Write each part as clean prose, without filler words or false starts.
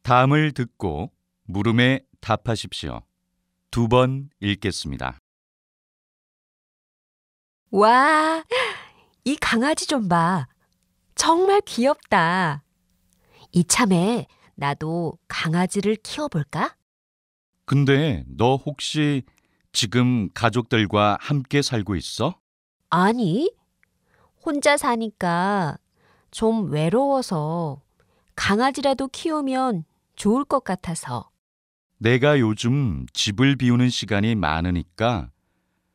다음을 듣고 물음에 답하십시오. 2번 읽겠습니다. 와, 이 강아지 좀 봐. 정말 귀엽다. 이참에 나도 강아지를 키워볼까? 근데 너 혹시 지금 가족들과 함께 살고 있어? 아니, 혼자 사니까 좀 외로워서 강아지라도 키우면 좋을 것 같아서. 내가 요즘 집을 비우는 시간이 많으니까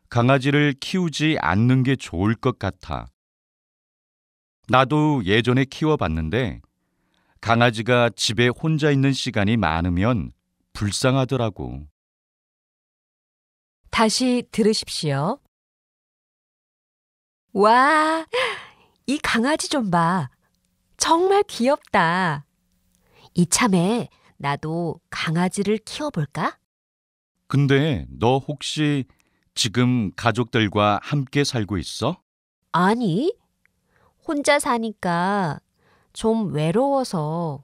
강아지를 키우지 않는 게 좋을 것 같아. 나도 예전에 키워봤는데 강아지가 집에 혼자 있는 시간이 많으면 불쌍하더라고. 다시 들으십시오. 와, 이 강아지 좀 봐. 정말 귀엽다. 이참에 나도 강아지를 키워볼까? 근데 너 혹시 지금 가족들과 함께 살고 있어? 아니, 혼자 사니까 좀 외로워서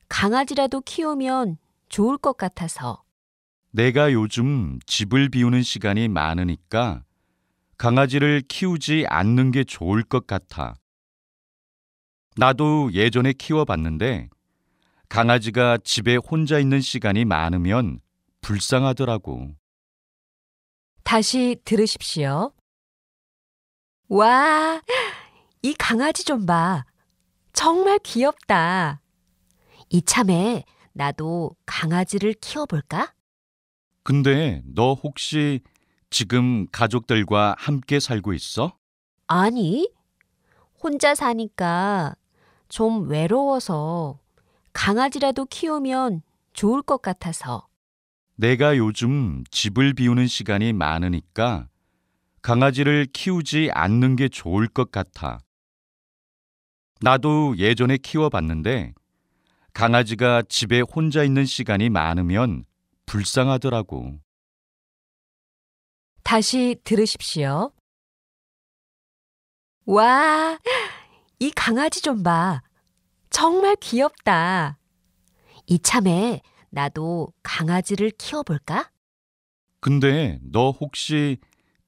강아지라도 키우면 좋을 것 같아서. 내가 요즘 집을 비우는 시간이 많으니까 강아지를 키우지 않는 게 좋을 것 같아. 나도 예전에 키워봤는데 강아지가 집에 혼자 있는 시간이 많으면 불쌍하더라고. 다시 들으십시오. 와, 이 강아지 좀 봐. 정말 귀엽다. 이참에 나도 강아지를 키워볼까? 근데 너 혹시 지금 가족들과 함께 살고 있어? 아니, 혼자 사니까 좀 외로워서 강아지라도 키우면 좋을 것 같아서. 내가 요즘 집을 비우는 시간이 많으니까 강아지를 키우지 않는 게 좋을 것 같아. 나도 예전에 키워봤는데 강아지가 집에 혼자 있는 시간이 많으면 불쌍하더라고. 다시 들으십시오. 와, 이 강아지 좀 봐. 정말 귀엽다. 이참에 나도 강아지를 키워볼까? 근데 너 혹시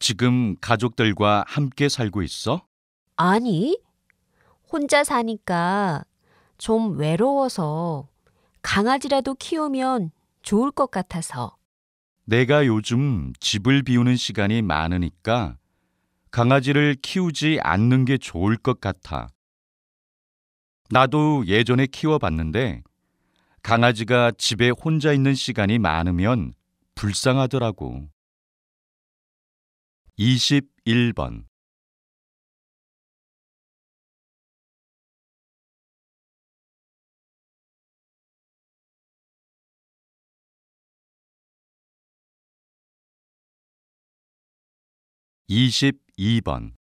지금 가족들과 함께 살고 있어? 아니, 혼자 사니까 좀 외로워서 강아지라도 키우면 좋을 것 같아서. 내가 요즘 집을 비우는 시간이 많으니까 강아지를 키우지 않는 게 좋을 것 같아. 나도 예전에 키워봤는데 강아지가 집에 혼자 있는 시간이 많으면 불쌍하더라고. 21번. 22번.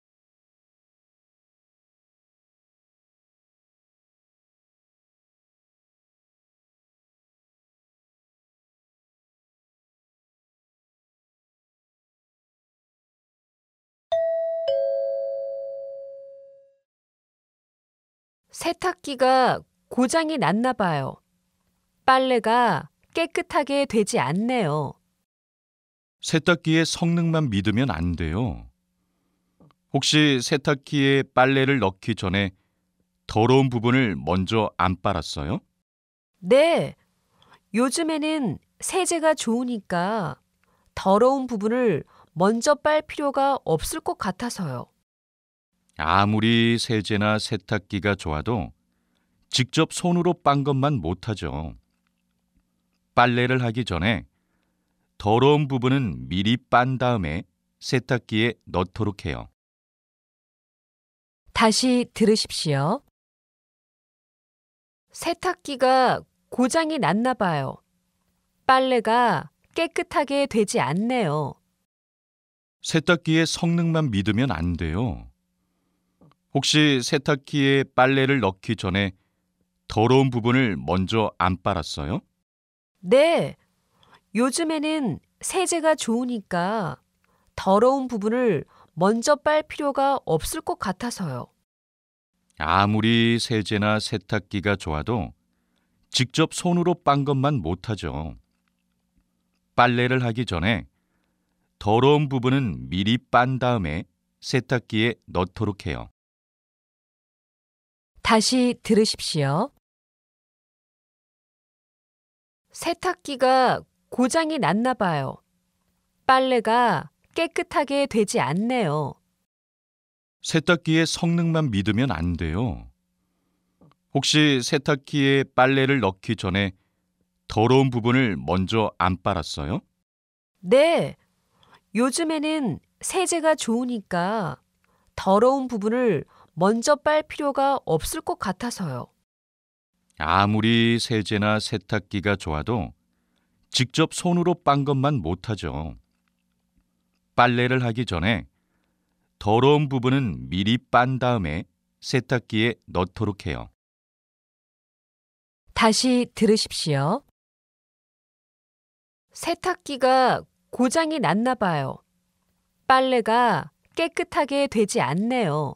세탁기가 고장이 났나 봐요. 빨래가 깨끗하게 되지 않네요. 세탁기의 성능만 믿으면 안 돼요. 혹시 세탁기에 빨래를 넣기 전에 더러운 부분을 먼저 안 빨았어요? 네, 요즘에는 세제가 좋으니까 더러운 부분을 먼저 빨 필요가 없을 것 같아서요. 아무리 세제나 세탁기가 좋아도 직접 손으로 빤 것만 못하죠. 빨래를 하기 전에 더러운 부분은 미리 빤 다음에 세탁기에 넣도록 해요. 다시 들으십시오. 세탁기가 고장이 났나 봐요. 빨래가 깨끗하게 되지 않네요. 세탁기의 성능만 믿으면 안 돼요. 혹시 세탁기에 빨래를 넣기 전에 더러운 부분을 먼저 안 빨았어요? 네, 요즘에는 세제가 좋으니까 더러운 부분을 먼저 빨 필요가 없을 것 같아서요. 아무리 세제나 세탁기가 좋아도 직접 손으로 빤 것만 못하죠. 빨래를 하기 전에 더러운 부분은 미리 빤 다음에 세탁기에 넣도록 해요. 다시 들으십시오. 세탁기가 고장이 났나 봐요. 빨래가 깨끗하게 되지 않네요. 세탁기의 성능만 믿으면 안 돼요. 혹시 세탁기에 빨래를 넣기 전에 더러운 부분을 먼저 안 빨았어요? 네, 요즘에는 세제가 좋으니까 더러운 부분을 먼저 빨 필요가 없을 것 같아서요. 아무리 세제나 세탁기가 좋아도 직접 손으로 빤 것만 못하죠. 빨래를 하기 전에 더러운 부분은 미리 빤 다음에 세탁기에 넣도록 해요. 다시 들으십시오. 세탁기가 고장이 났나 봐요. 빨래가 깨끗하게 되지 않네요.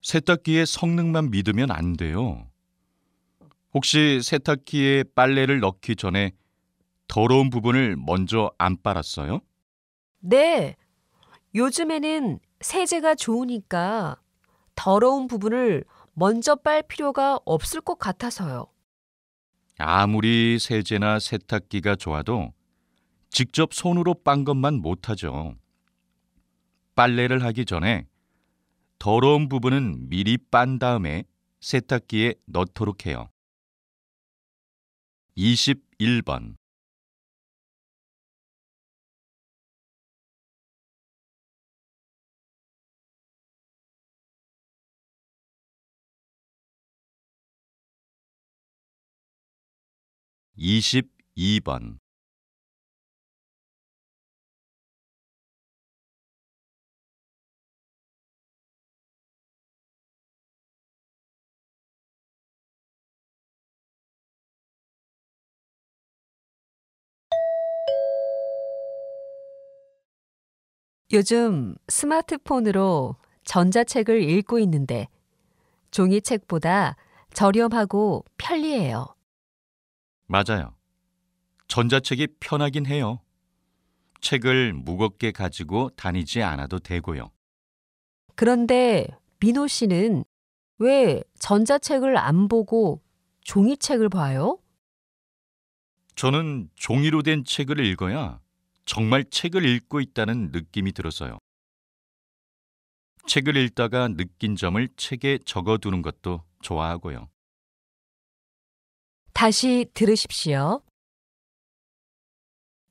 세탁기의 성능만 믿으면 안 돼요. 혹시 세탁기에 빨래를 넣기 전에 더러운 부분을 먼저 안 빨았어요? 네, 요즘에는 세제가 좋으니까 더러운 부분을 먼저 빨 필요가 없을 것 같아서요. 아무리 세제나 세탁기가 좋아도 직접 손으로 빤 것만 못하죠. 빨래를 하기 전에 더러운 부분은 미리 빤 다음에 세탁기에 넣도록 해요. 21번. 22번. 요즘 스마트폰으로 전자책을 읽고 있는데 종이책보다 저렴하고 편리해요. 맞아요. 전자책이 편하긴 해요. 책을 무겁게 가지고 다니지 않아도 되고요. 그런데 민호 씨는 왜 전자책을 안 보고 종이책을 봐요? 저는 종이로 된 책을 읽어야 정말 책을 읽고 있다는 느낌이 들어서요. 책을 읽다가 느낀 점을 책에 적어두는 것도 좋아하고요. 다시 들으십시오.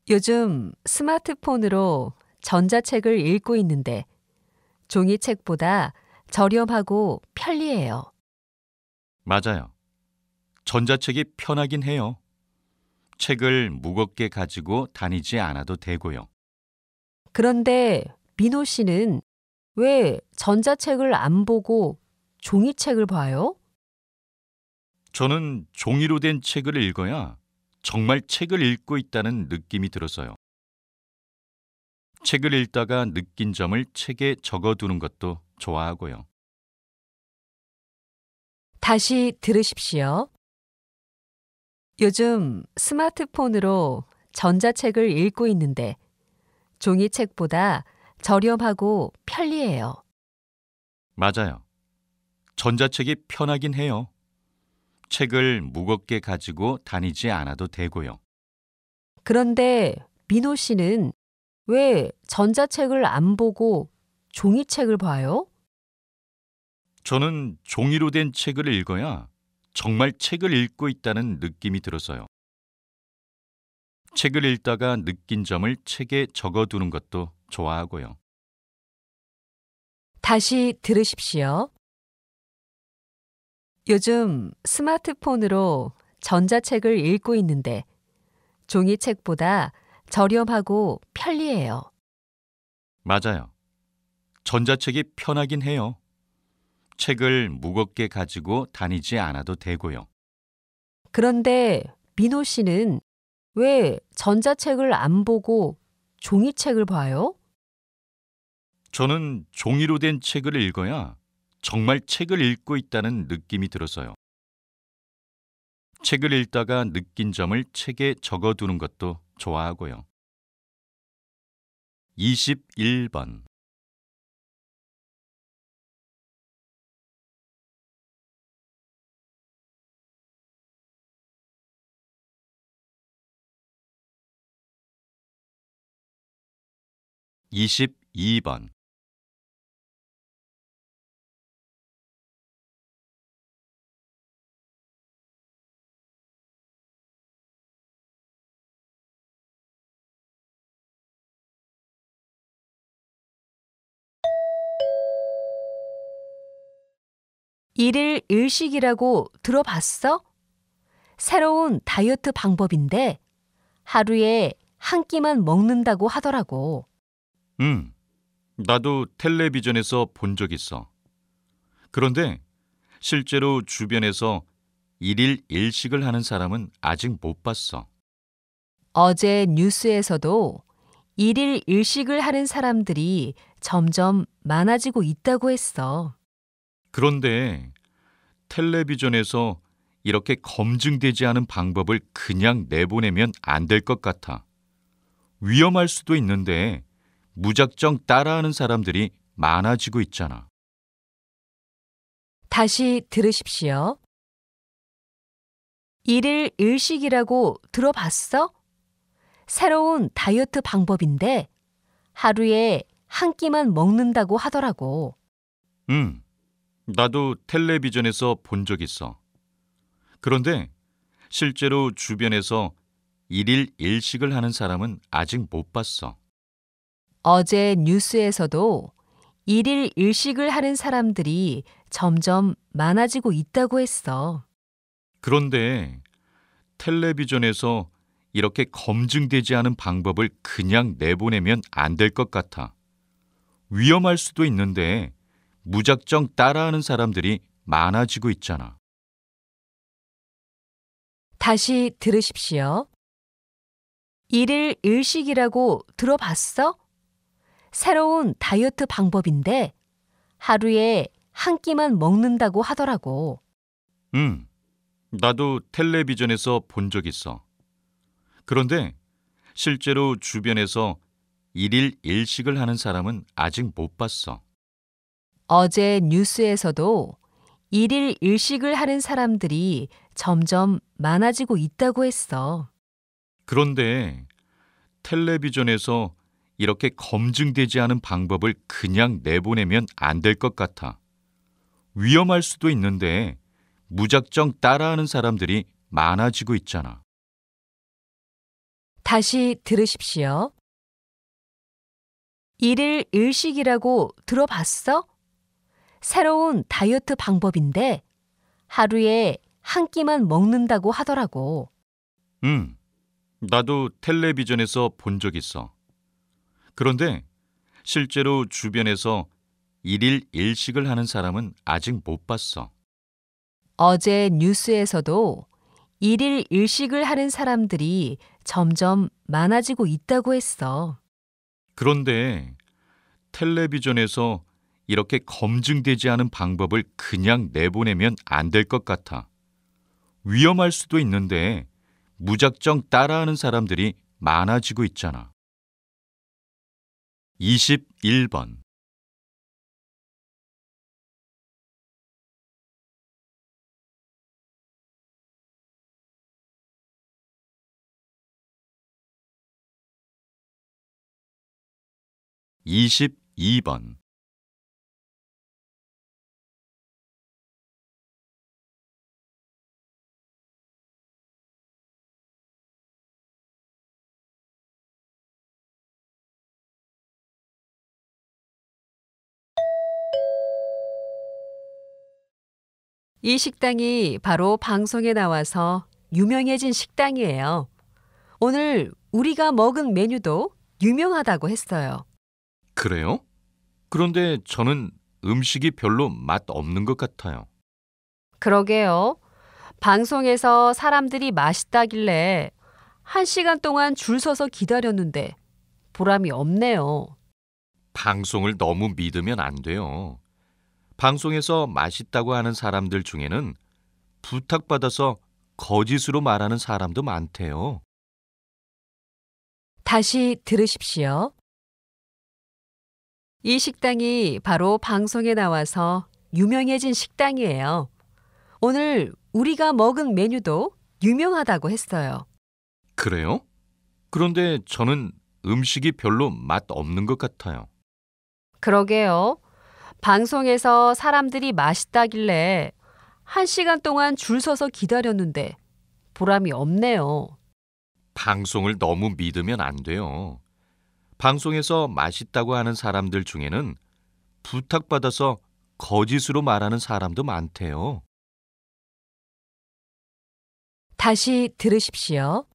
요즘 스마트폰으로 전자책을 읽고 있는데 종이책보다 저렴하고 편리해요. 맞아요. 전자책이 편하긴 해요. 책을 무겁게 가지고 다니지 않아도 되고요. 그런데 민호 씨는 왜 전자책을 안 보고 종이책을 봐요? 저는 종이로 된 책을 읽어야 정말 책을 읽고 있다는 느낌이 들어서요. 책을 읽다가 느낀 점을 책에 적어두는 것도 좋아하고요. 다시 들으십시오. 요즘 스마트폰으로 전자책을 읽고 있는데 종이책보다 저렴하고 편리해요. 맞아요. 전자책이 편하긴 해요. 책을 무겁게 가지고 다니지 않아도 되고요. 그런데 민호 씨는 왜 전자책을 안 보고 종이책을 봐요? 저는 종이로 된 책을 읽어야 정말 책을 읽고 있다는 느낌이 들어서요. 책을 읽다가 느낀 점을 책에 적어두는 것도 좋아하고요. 다시 들으십시오. 요즘 스마트폰으로 전자책을 읽고 있는데 종이책보다 저렴하고 편리해요. 맞아요. 전자책이 편하긴 해요. 책을 무겁게 가지고 다니지 않아도 되고요. 그런데 민호 씨는 왜 전자책을 안 보고 종이책을 봐요? 저는 종이로 된 책을 읽어야 정말 책을 읽고 있다는 느낌이 들어서요. 책을 읽다가 느낀 점을 책에 적어두는 것도 좋아하고요. 21번. 22번. 1일 1식이라고 들어봤어? 새로운 다이어트 방법인데 하루에 한 끼만 먹는다고 하더라고. 나도 텔레비전에서 본 적 있어. 그런데 실제로 주변에서 1일 1식을 하는 사람은 아직 못 봤어. 어제 뉴스에서도 1일 1식을 하는 사람들이 점점 많아지고 있다고 했어. 그런데 텔레비전에서 이렇게 검증되지 않은 방법을 그냥 내보내면 안 될 것 같아. 위험할 수도 있는데 무작정 따라하는 사람들이 많아지고 있잖아. 다시 들으십시오. 1일 1식이라고 들어봤어? 새로운 다이어트 방법인데 하루에 한 끼만 먹는다고 하더라고. 나도 텔레비전에서 본 적 있어. 그런데 실제로 주변에서 1일 1식을 하는 사람은 아직 못 봤어. 어제 뉴스에서도 1일 1식을 하는 사람들이 점점 많아지고 있다고 했어. 그런데 텔레비전에서 이렇게 검증되지 않은 방법을 그냥 내보내면 안 될 것 같아. 위험할 수도 있는데 무작정 따라하는 사람들이 많아지고 있잖아. 다시 들으십시오. 1일 1식이라고 들어봤어? 새로운 다이어트 방법인데 하루에 한 끼만 먹는다고 하더라고. 나도 텔레비전에서 본 적 있어. 그런데 실제로 주변에서 1일 1식을 하는 사람은 아직 못 봤어. 어제 뉴스에서도 1일 1식을 하는 사람들이 점점 많아지고 있다고 했어. 그런데 텔레비전에서 이렇게 검증되지 않은 방법을 그냥 내보내면 안 될 것 같아. 위험할 수도 있는데 무작정 따라하는 사람들이 많아지고 있잖아. 다시 들으십시오. 1일 1식이라고 들어봤어? 새로운 다이어트 방법인데 하루에 한 끼만 먹는다고 하더라고. 나도 텔레비전에서 본 적 있어. 그런데 실제로 주변에서 1일 1식을 하는 사람은 아직 못 봤어. 어제 뉴스에서도 1일 1식을 하는 사람들이 점점 많아지고 있다고 했어. 그런데 텔레비전에서 이렇게 검증되지 않은 방법을 그냥 내보내면 안 될 것 같아. 위험할 수도 있는데 무작정 따라하는 사람들이 많아지고 있잖아. 21번. 22번. '이 식당이 바로 방송에 나와서 유명해진 식당이에요. 오늘 우리가 먹은 메뉴도 유명하다고 했어요.' 그래요? 그런데 저는 음식이 별로 맛 없는 것 같아요. 그러게요. 방송에서 사람들이 맛있다길래 1시간 동안 줄 서서 기다렸는데 보람이 없네요. 방송을 너무 믿으면 안 돼요. 방송에서 맛있다고 하는 사람들 중에는 부탁받아서 거짓으로 말하는 사람도 많대요. 다시 들으십시오. 이 식당이 바로 방송에 나와서 유명해진 식당이에요. 오늘 우리가 먹은 메뉴도 유명하다고 했어요. 그래요? 그런데 저는 음식이 별로 맛 없는 것 같아요. 그러게요. 방송에서 사람들이 맛있다길래 1시간 동안 줄 서서 기다렸는데 보람이 없네요. 방송을 너무 믿으면 안 돼요. 방송에서 맛있다고 하는 사람들 중에는 부탁받아서 거짓으로 말하는 사람도 많대요. 다시 들으십시오.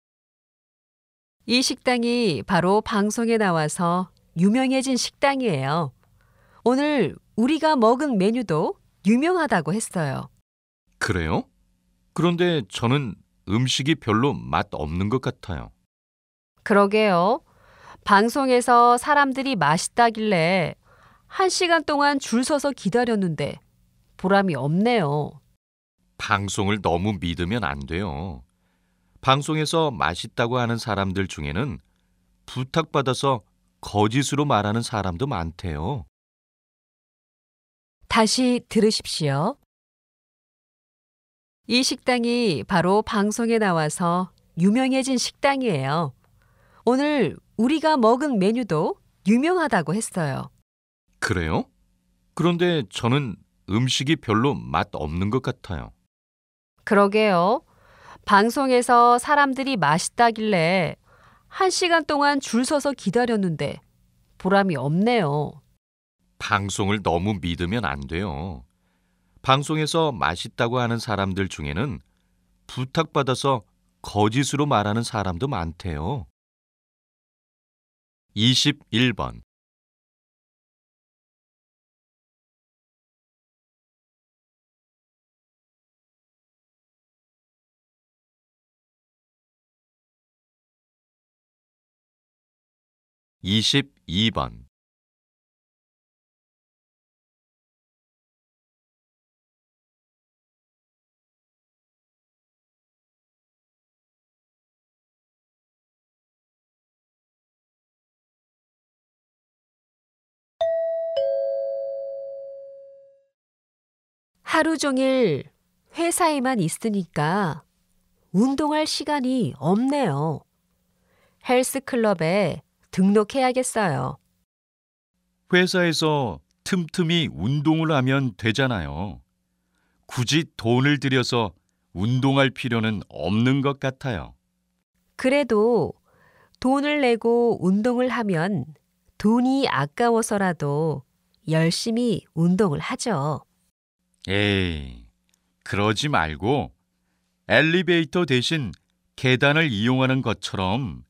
이 식당이 바로 방송에 나와서 유명해진 식당이에요. 오늘 우리가 먹은 메뉴도 유명하다고 했어요. 그래요? 그런데 저는 음식이 별로 맛 없는 것 같아요. 그러게요. 방송에서 사람들이 맛있다길래 1시간 동안 줄 서서 기다렸는데 보람이 없네요. 방송을 너무 믿으면 안 돼요. 방송에서 맛있다고 하는 사람들 중에는 부탁받아서 거짓으로 말하는 사람도 많대요. 다시 들으십시오. 이 식당이 바로 방송에 나와서 유명해진 식당이에요. 오늘 우리가 먹은 메뉴도 유명하다고 했어요. 그래요? 그런데 저는 음식이 별로 맛 없는 것 같아요. 그러게요. 방송에서 사람들이 맛있다길래 1시간 동안 줄 서서 기다렸는데 보람이 없네요. 방송을 너무 믿으면 안 돼요. 방송에서 맛있다고 하는 사람들 중에는 부탁받아서 거짓으로 말하는 사람도 많대요. 21번. 22번. 하루 종일 회사에만 있으니까 운동할 시간이 없네요. 헬스클럽에 등록해야겠어요. 회사에서 틈틈이 운동을 하면 되잖아요. 굳이 돈을 들여서 운동할 필요는 없는 것 같아요. 그래도 돈을 내고 운동을 하면 돈이 아까워서라도 열심히 운동을 하죠. 에이, 그러지 말고 엘리베이터 대신 계단을 이용하는 것처럼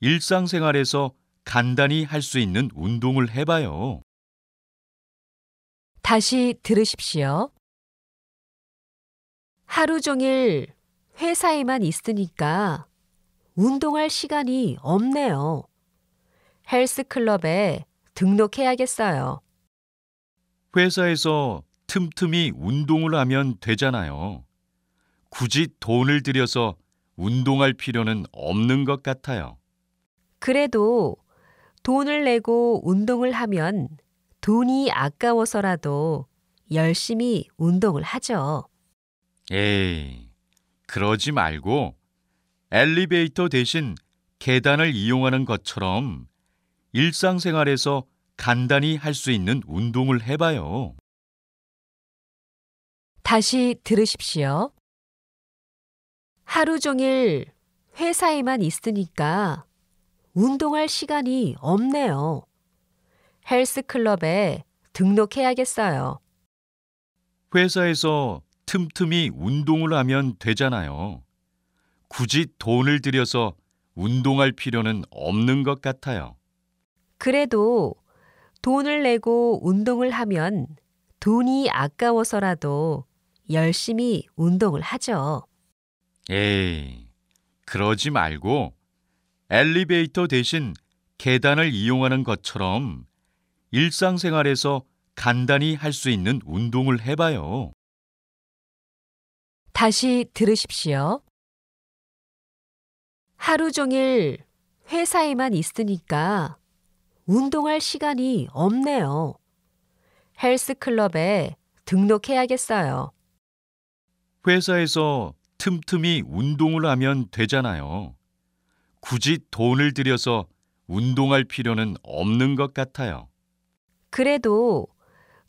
일상생활에서 간단히 할 수 있는 운동을 해봐요. 다시 들으십시오. 하루 종일 회사에만 있으니까 운동할 시간이 없네요. 헬스클럽에 등록해야겠어요. 회사에서 틈틈이 운동을 하면 되잖아요. 굳이 돈을 들여서 운동할 필요는 없는 것 같아요. 그래도 돈을 내고 운동을 하면 돈이 아까워서라도 열심히 운동을 하죠. 에이, 그러지 말고 엘리베이터 대신 계단을 이용하는 것처럼 일상생활에서 간단히 할 수 있는 운동을 해봐요. 다시 들으십시오. 하루 종일 회사에만 있으니까 운동할 시간이 없네요. 헬스클럽에 등록해야겠어요. 회사에서 틈틈이 운동을 하면 되잖아요. 굳이 돈을 들여서 운동할 필요는 없는 것 같아요. 그래도 돈을 내고 운동을 하면 돈이 아까워서라도 열심히 운동을 하죠. 에이, 그러지 말고 엘리베이터 대신 계단을 이용하는 것처럼 일상생활에서 간단히 할 수 있는 운동을 해봐요. 다시 들으십시오. 하루 종일 회사에만 있으니까 운동할 시간이 없네요. 헬스클럽에 등록해야겠어요. 회사에서 틈틈이 운동을 하면 되잖아요. 굳이 돈을 들여서 운동할 필요는 없는 것 같아요. 그래도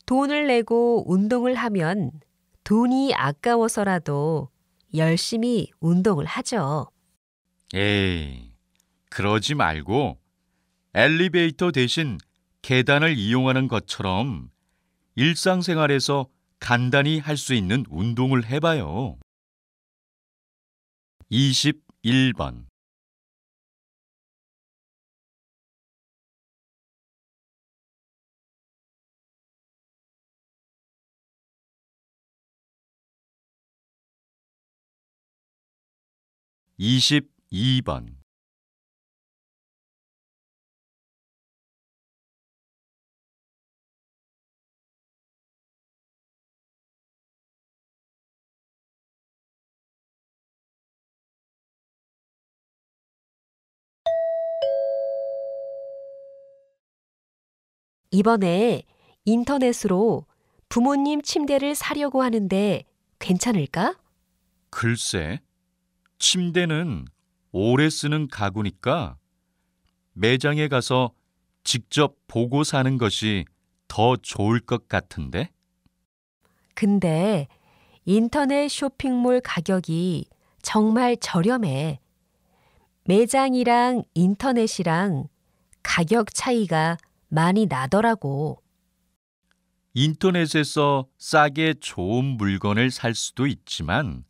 돈을 내고 운동을 하면 돈이 아까워서라도 열심히 운동을 하죠. 에이, 그러지 말고 엘리베이터 대신 계단을 이용하는 것처럼 일상생활에서 간단히 할 수 있는 운동을 해봐요. 21번. 22번. 이번에 인터넷으로 부모님 침대를 사려고 하는데 괜찮을까? 글쎄, 침대는 오래 쓰는 가구니까 매장에 가서 직접 보고 사는 것이 더 좋을 것 같은데? 근데 인터넷 쇼핑몰 가격이 정말 저렴해. 매장이랑 인터넷이랑 가격 차이가 많이 나더라고. 인터넷에서 싸게 좋은 물건을 살 수도 있지만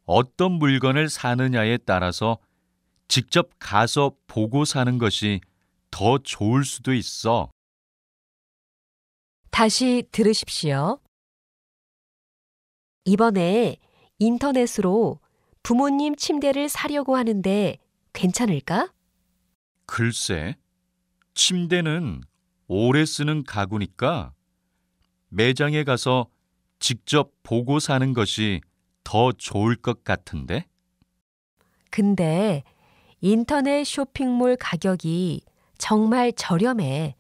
어떤 물건을 사느냐에 따라서 직접 가서 보고 사는 것이 더 좋을 수도 있어. 다시 들으십시오. 이번에 인터넷으로 부모님 침대를 사려고 하는데 괜찮을까? 글쎄, 침대는 오래 쓰는 가구니까 매장에 가서 직접 보고 사는 것이 더 좋을 것 같은데? 근데 인터넷 쇼핑몰 가격이 정말 저렴해.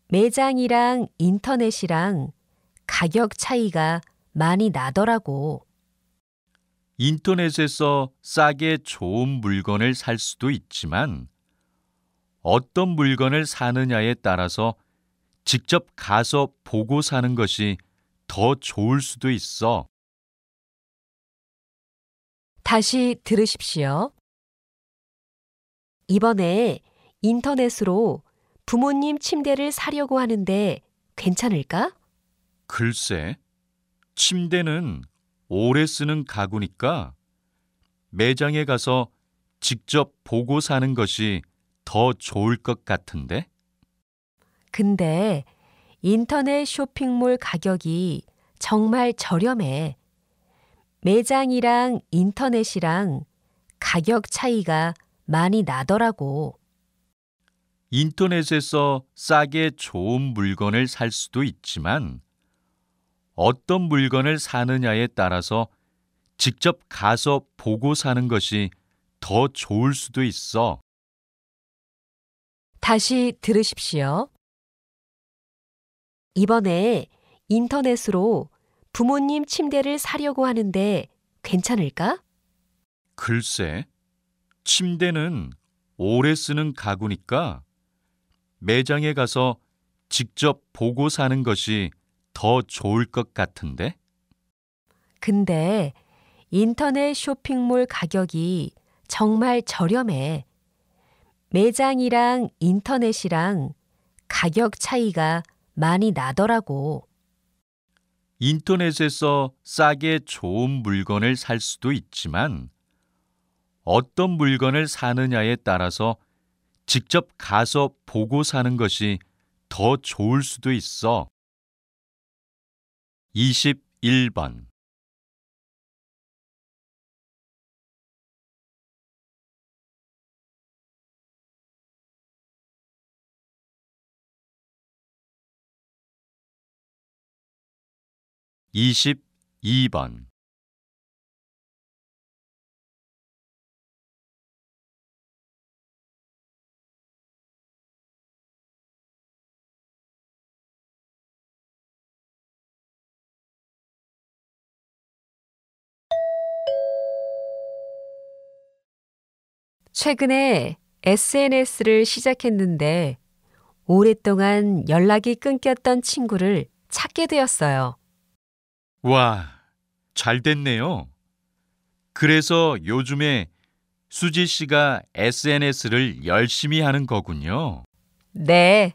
매장이랑 인터넷이랑 가격 차이가 많이 나더라고. 인터넷에서 싸게 좋은 물건을 살 수도 있지만 어떤 물건을 사느냐에 따라서 직접 가서 보고 사는 것이 더 좋을 수도 있어. 다시 들으십시오. 이번에 인터넷으로 부모님 침대를 사려고 하는데 괜찮을까? 글쎄, 침대는 오래 쓰는 가구니까 매장에 가서 직접 보고 사는 것이 더 좋을 것 같은데? 근데 인터넷 쇼핑몰 가격이 정말 저렴해. 매장이랑 인터넷이랑 가격 차이가 많이 나더라고. 인터넷에서 싸게 좋은 물건을 살 수도 있지만 어떤 물건을 사느냐에 따라서 직접 가서 보고 사는 것이 더 좋을 수도 있어. 다시 들으십시오. 이번에 인터넷으로 부모님 침대를 사려고 하는데 괜찮을까? 글쎄, 침대는 오래 쓰는 가구니까 매장에 가서 직접 보고 사는 것이 더 좋을 것 같은데? 근데 인터넷 쇼핑몰 가격이 정말 저렴해. 매장이랑 인터넷이랑 가격 차이가 많이 나더라고. 인터넷에서 싸게 좋은 물건을 살 수도 있지만 어떤 물건을 사느냐에 따라서 직접 가서 보고 사는 것이 더 좋을 수도 있어. 21번. 22번. 최근에 SNS를 시작했는데 오랫동안 연락이 끊겼던 친구를 찾게 되었어요. 와, 잘 됐네요. 그래서 요즘에 수지 씨가 SNS를 열심히 하는 거군요. 네,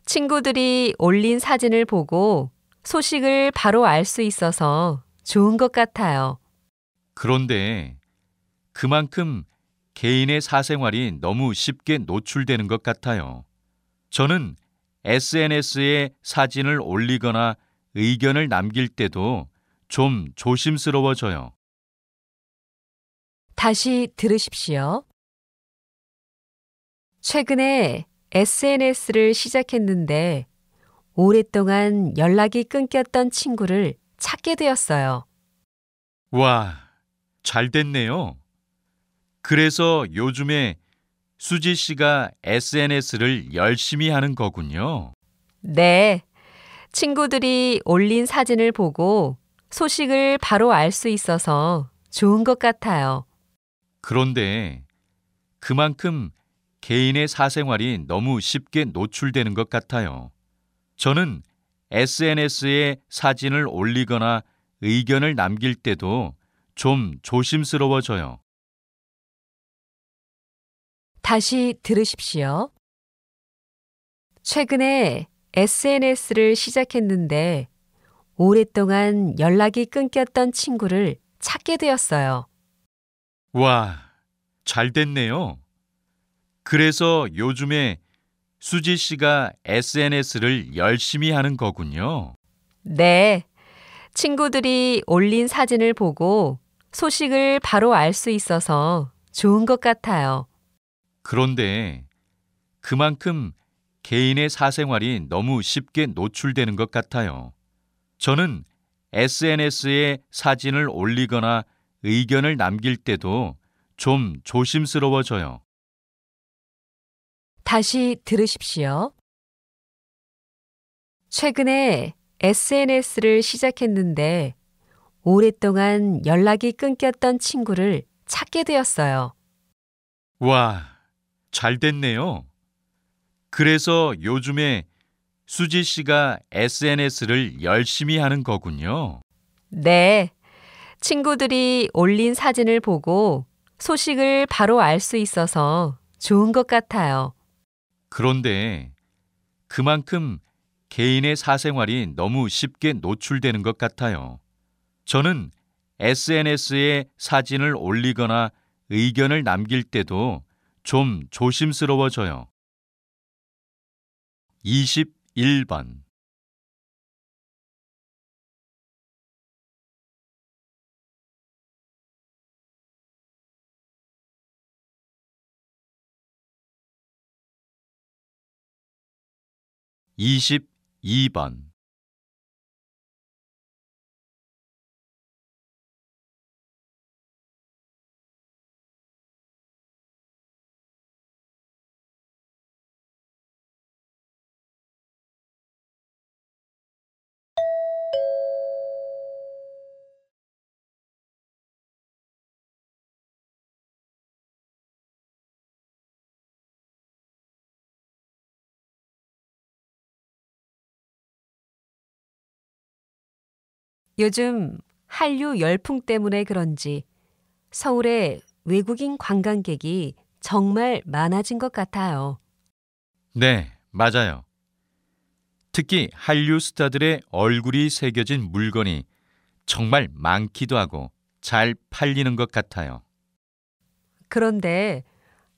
친구들이 올린 사진을 보고 소식을 바로 알 수 있어서 좋은 것 같아요. 그런데 그만큼 개인의 사생활이 너무 쉽게 노출되는 것 같아요. 저는 SNS에 사진을 올리거나 의견을 남길 때도 좀 조심스러워져요. 다시 들으십시오. 최근에 SNS를 시작했는데 오랫동안 연락이 끊겼던 친구를 찾게 되었어요. 와, 잘 됐네요. 그래서 요즘에 수지 씨가 SNS를 열심히 하는 거군요. 네, 친구들이 올린 사진을 보고 소식을 바로 알 수 있어서 좋은 것 같아요. 그런데 그만큼 개인의 사생활이 너무 쉽게 노출되는 것 같아요. 저는 SNS에 사진을 올리거나 의견을 남길 때도 좀 조심스러워져요. 다시 들으십시오. 최근에 SNS를 시작했는데 오랫동안 연락이 끊겼던 친구를 찾게 되었어요. 와, 잘 됐네요. 그래서 요즘에 수지 씨가 SNS를 열심히 하는 거군요. 네, 친구들이 올린 사진을 보고 소식을 바로 알 수 있어서 좋은 것 같아요. 그런데 그만큼 개인의 사생활이 너무 쉽게 노출되는 것 같아요. 저는 SNS에 사진을 올리거나 의견을 남길 때도 좀 조심스러워져요. 다시 들으십시오. 최근에 SNS를 시작했는데 오랫동안 연락이 끊겼던 친구를 찾게 되었어요. 와, 잘 됐네요. 그래서 요즘에 수지 씨가 SNS를 열심히 하는 거군요. 네, 친구들이 올린 사진을 보고 소식을 바로 알 수 있어서 좋은 것 같아요. 그런데 그만큼 개인의 사생활이 너무 쉽게 노출되는 것 같아요. 저는 SNS에 사진을 올리거나 의견을 남길 때도 좀 조심스러워져요. 21번. 22번. 요즘 한류 열풍 때문에 그런지 서울에 외국인 관광객이 정말 많아진 것 같아요. 네, 맞아요. 특히 한류 스타들의 얼굴이 새겨진 물건이 정말 많기도 하고 잘 팔리는 것 같아요. 그런데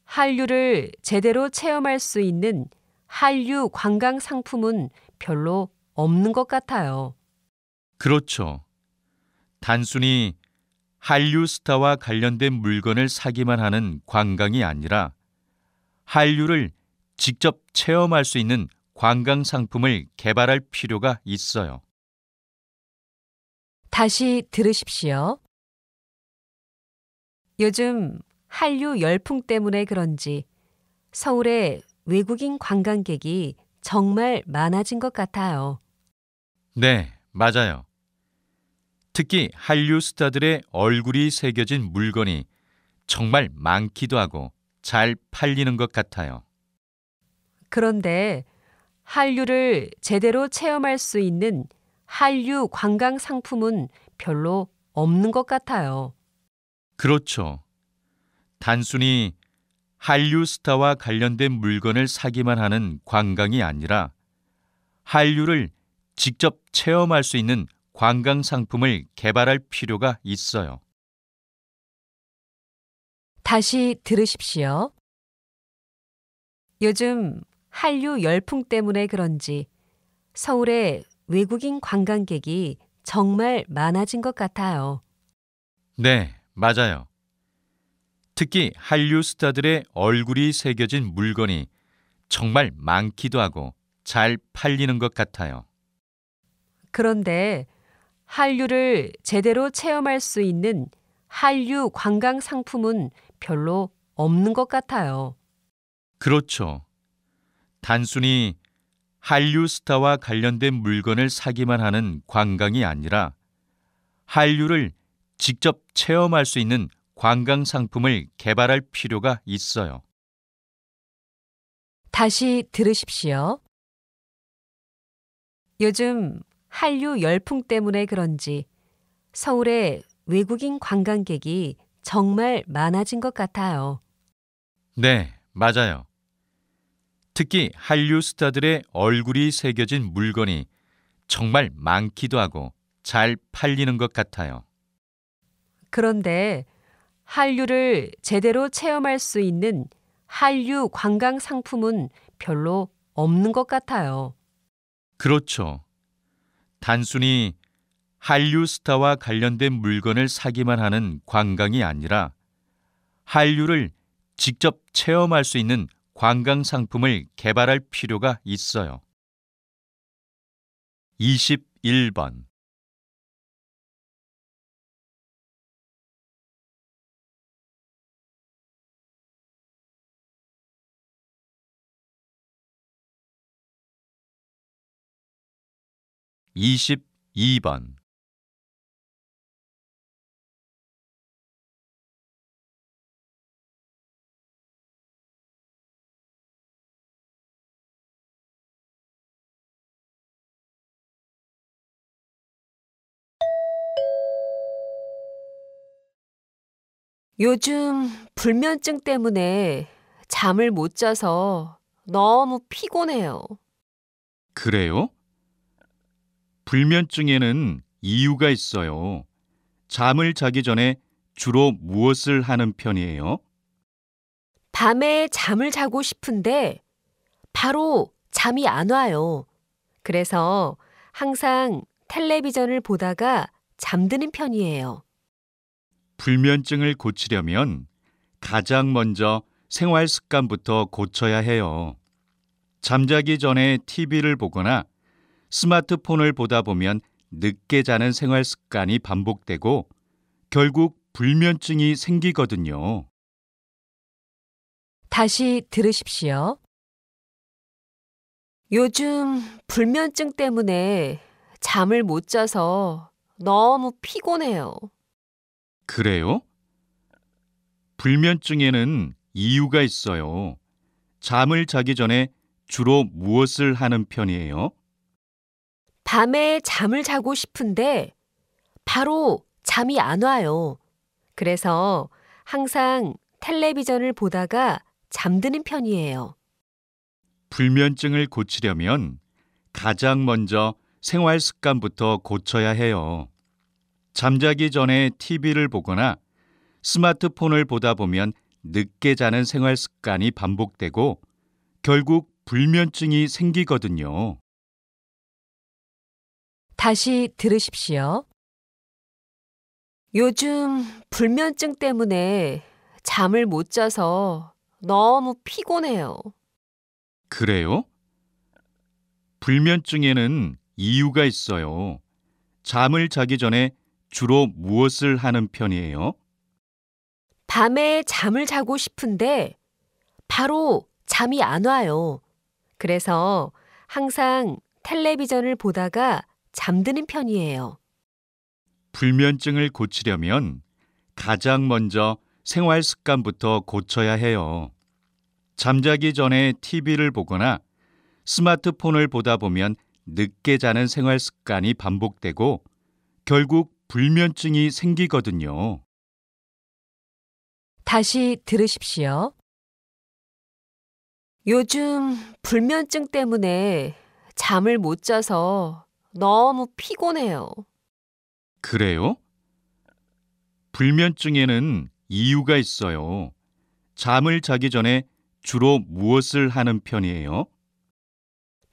한류를 제대로 체험할 수 있는 한류 관광 상품은 별로 없는 것 같아요. 그렇죠. 단순히 한류 스타와 관련된 물건을 사기만 하는 관광이 아니라 한류를 직접 체험할 수 있는 관광 상품을 개발할 필요가 있어요. 다시 들으십시오. 요즘 한류 열풍 때문에 그런지 서울에 외국인 관광객이 정말 많아진 것 같아요. 네, 맞아요. 특히 한류 스타들의 얼굴이 새겨진 물건이 정말 많기도 하고 잘 팔리는 것 같아요. 그런데 한류를 제대로 체험할 수 있는 한류 관광 상품은 별로 없는 것 같아요. 그렇죠. 단순히 한류 스타와 관련된 물건을 사기만 하는 관광이 아니라 한류를 직접 체험할 수 있는 관광 상품을 개발할 필요가 있어요. 다시 들으십시오. 요즘 한류 열풍 때문에 그런지 서울에 외국인 관광객이 정말 많아진 것 같아요. 네, 맞아요. 특히 한류 스타들의 얼굴이 새겨진 물건이 정말 많기도 하고 잘 팔리는 것 같아요. 그런데 한류를 제대로 체험할 수 있는 한류 관광 상품은 별로 없는 것 같아요. 그렇죠. 단순히 한류 스타와 관련된 물건을 사기만 하는 관광이 아니라 한류를 직접 체험할 수 있는 관광 상품을 개발할 필요가 있어요. 다시 들으십시오. 요즘 한류 열풍 때문에 그런지 서울에 외국인 관광객이 정말 많아진 것 같아요. 네, 맞아요. 특히 한류 스타들의 얼굴이 새겨진 물건이 정말 많기도 하고 잘 팔리는 것 같아요. 그런데 한류를 제대로 체험할 수 있는 한류 관광 상품은 별로 없는 것 같아요. 그렇죠. 단순히 한류 스타와 관련된 물건을 사기만 하는 관광이 아니라 한류를 직접 체험할 수 있는 관광 상품을 개발할 필요가 있어요. 21번 22번 요즘 불면증 때문에 잠을 못 자서 너무 피곤해요. 그래요? 불면증에는 이유가 있어요. 잠을 자기 전에 주로 무엇을 하는 편이에요? 밤에 잠을 자고 싶은데 바로 잠이 안 와요. 그래서 항상 텔레비전을 보다가 잠드는 편이에요. 불면증을 고치려면 가장 먼저 생활 습관부터 고쳐야 해요. 잠자기 전에 TV를 보거나 스마트폰을 보다 보면 늦게 자는 생활 습관이 반복되고 결국 불면증이 생기거든요. 다시 들으십시오. 요즘 불면증 때문에 잠을 못 자서 너무 피곤해요. 그래요? 불면증에는 이유가 있어요. 잠을 자기 전에 주로 무엇을 하는 편이에요? 밤에 잠을 자고 싶은데 바로 잠이 안 와요. 그래서 항상 텔레비전을 보다가 잠드는 편이에요. 불면증을 고치려면 가장 먼저 생활 습관부터 고쳐야 해요. 잠자기 전에 TV를 보거나 스마트폰을 보다 보면 늦게 자는 생활 습관이 반복되고 결국 불면증이 생기거든요. 다시 들으십시오. 요즘 불면증 때문에 잠을 못 자서 너무 피곤해요. 그래요? 불면증에는 이유가 있어요. 잠을 자기 전에 주로 무엇을 하는 편이에요? 밤에 잠을 자고 싶은데 바로 잠이 안 와요. 그래서 항상 텔레비전을 보다가 잠드는 편이에요. 불면증을 고치려면 가장 먼저 생활 습관부터 고쳐야 해요. 잠자기 전에 TV를 보거나 스마트폰을 보다 보면 늦게 자는 생활 습관이 반복되고 결국 불면증이 생기거든요. 다시 들으십시오. 요즘 불면증 때문에 잠을 못 자서 너무 피곤해요. 그래요? 불면증에는 이유가 있어요. 잠을 자기 전에 주로 무엇을 하는 편이에요?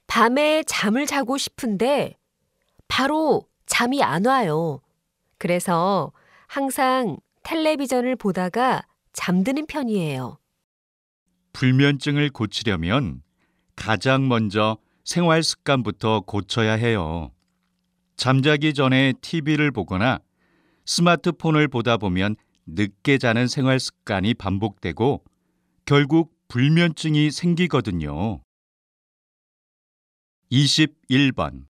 밤에 잠을 자고 싶은데 바로 잠이 안 와요. 그래서 항상 텔레비전을 보다가 잠드는 편이에요. 불면증을 고치려면 가장 먼저 생활 습관부터 고쳐야 해요. 잠자기 전에 TV를 보거나 스마트폰을 보다 보면 늦게 자는 생활 습관이 반복되고 결국 불면증이 생기거든요. 21번.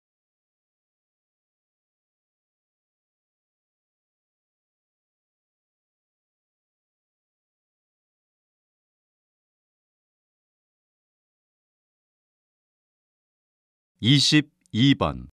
22번.